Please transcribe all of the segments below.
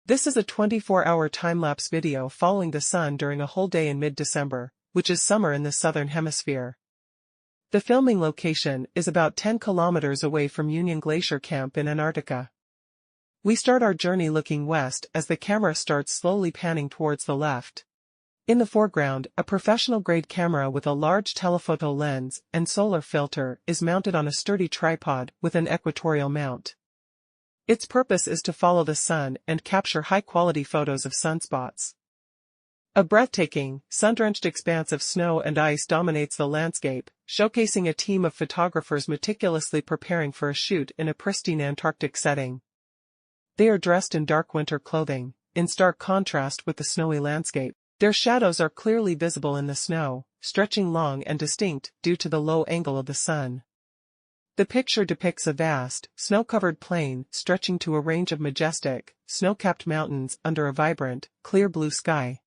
This is a 24-hour time-lapse video following the sun during a whole day in mid-December, which is summer in the southern hemisphere. The filming location is about 10 kilometers away from Union Glacier camp in Antarctica. We start our journey looking west as the camera starts slowly panning towards the left. In the foreground, a professional-grade camera with a large telephoto lens and solar filter is mounted on a sturdy tripod with an equatorial mount. Its purpose is to follow the sun and capture high-quality photos of sunspots. A breathtaking, sun-drenched expanse of snow and ice dominates the landscape, showcasing a team of photographers meticulously preparing for a shoot in a pristine Antarctic setting. They are dressed in dark winter clothing, in stark contrast with the snowy landscape. Their shadows are clearly visible in the snow, stretching long and distinct due to the low angle of the sun. The picture depicts a vast, snow-covered plain stretching to a range of majestic, snow-capped mountains under a vibrant, clear blue sky.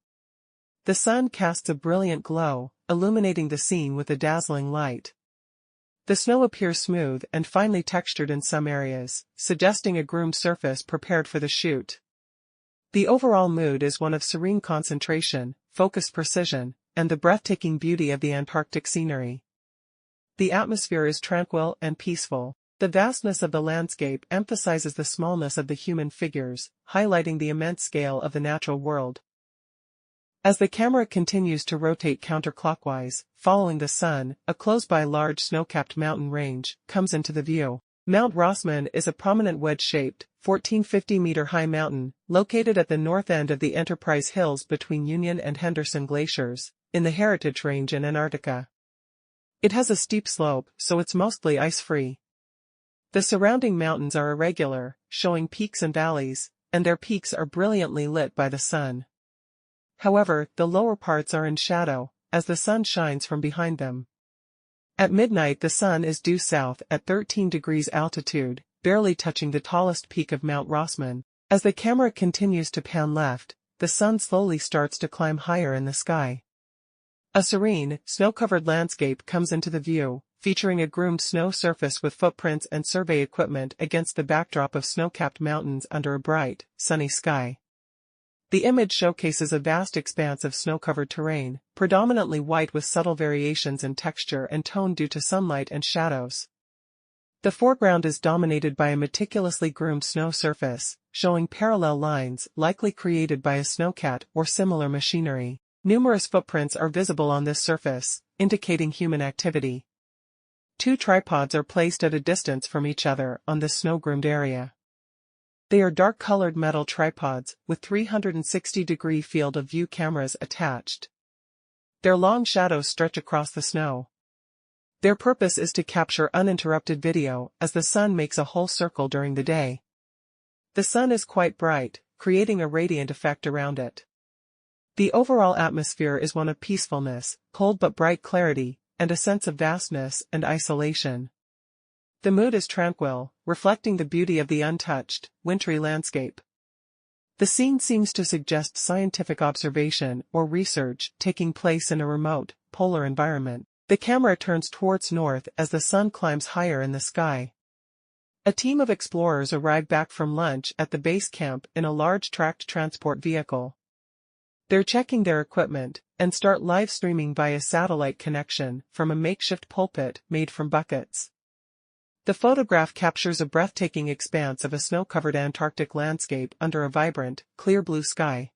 The sun casts a brilliant glow, illuminating the scene with a dazzling light. The snow appears smooth and finely textured in some areas, suggesting a groomed surface prepared for the shoot. The overall mood is one of serene concentration, focused precision, and the breathtaking beauty of the Antarctic scenery. The atmosphere is tranquil and peaceful. The vastness of the landscape emphasizes the smallness of the human figures, highlighting the immense scale of the natural world. As the camera continues to rotate counterclockwise, following the sun, a close-by large snow-capped mountain range comes into the view. Mount Rossmann is a prominent wedge-shaped, 1,450-meter-high mountain, located at the north end of the Enterprise Hills between Union and Henderson glaciers, in the Heritage Range in Antarctica. It has a steep slope, so it's mostly ice-free. The surrounding mountains are irregular, showing peaks and valleys, and their peaks are brilliantly lit by the sun. However, the lower parts are in shadow, as the sun shines from behind them. At midnight the sun is due south at 13 degrees altitude, barely touching the tallest peak of Mount Rossmann. As the camera continues to pan left, the sun slowly starts to climb higher in the sky. A serene, snow-covered landscape comes into the view, featuring a groomed snow surface with footprints and survey equipment against the backdrop of snow-capped mountains under a bright, sunny sky. The image showcases a vast expanse of snow-covered terrain, predominantly white with subtle variations in texture and tone due to sunlight and shadows. The foreground is dominated by a meticulously groomed snow surface, showing parallel lines likely created by a snowcat or similar machinery. Numerous footprints are visible on this surface, indicating human activity. Two tripods are placed at a distance from each other on this snow-groomed area. They are dark-colored metal tripods with 360-degree field of view cameras attached. Their long shadows stretch across the snow. Their purpose is to capture uninterrupted video as the sun makes a whole circle during the day. The sun is quite bright, creating a radiant effect around it. The overall atmosphere is one of peacefulness, cold but bright clarity, and a sense of vastness and isolation. The mood is tranquil, reflecting the beauty of the untouched, wintry landscape. The scene seems to suggest scientific observation or research taking place in a remote, polar environment. The camera turns towards north as the sun climbs higher in the sky. A team of explorers arrive back from lunch at the base camp in a large tracked transport vehicle. They're checking their equipment and start live streaming via satellite connection from a makeshift pulpit made from buckets. The photograph captures a breathtaking expanse of a snow-covered Antarctic landscape under a vibrant, clear blue sky.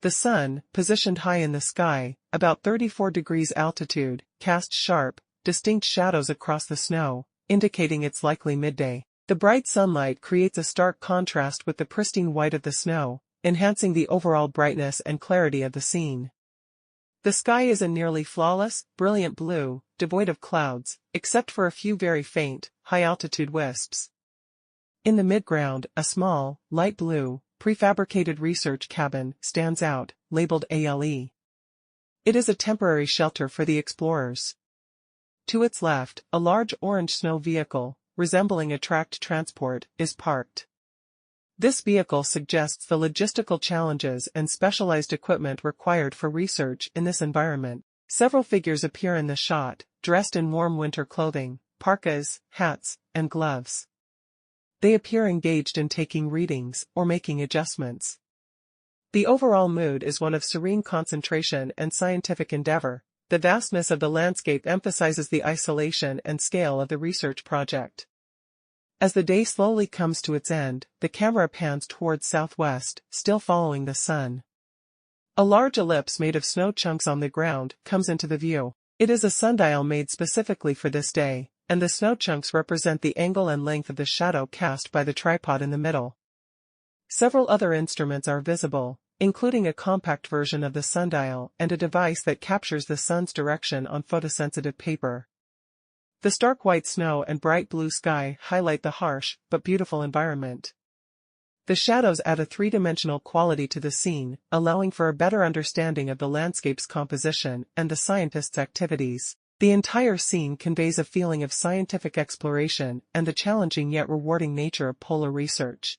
The sun, positioned high in the sky, about 34 degrees altitude, casts sharp, distinct shadows across the snow, indicating it's likely midday. The bright sunlight creates a stark contrast with the pristine white of the snow, enhancing the overall brightness and clarity of the scene. The sky is a nearly flawless, brilliant blue, devoid of clouds, except for a few very faint, high-altitude wisps. In the midground, a small, light blue, prefabricated research cabin stands out, labeled ALE. It is a temporary shelter for the explorers. To its left, a large orange snow vehicle, resembling a tracked transport, is parked. This vehicle suggests the logistical challenges and specialized equipment required for research in this environment. Several figures appear in the shot, dressed in warm winter clothing, parkas, hats, and gloves. They appear engaged in taking readings or making adjustments. The overall mood is one of serene concentration and scientific endeavor. The vastness of the landscape emphasizes the isolation and scale of the research project. As the day slowly comes to its end, the camera pans towards southwest, still following the sun. A large ellipse made of snow chunks on the ground comes into the view. It is a sundial made specifically for this day, and the snow chunks represent the angle and length of the shadow cast by the tripod in the middle. Several other instruments are visible, including a compact version of the sundial and a device that captures the sun's direction on photosensitive paper. The stark white snow and bright blue sky highlight the harsh but beautiful environment. The shadows add a three-dimensional quality to the scene, allowing for a better understanding of the landscape's composition and the scientists' activities. The entire scene conveys a feeling of scientific exploration and the challenging yet rewarding nature of polar research.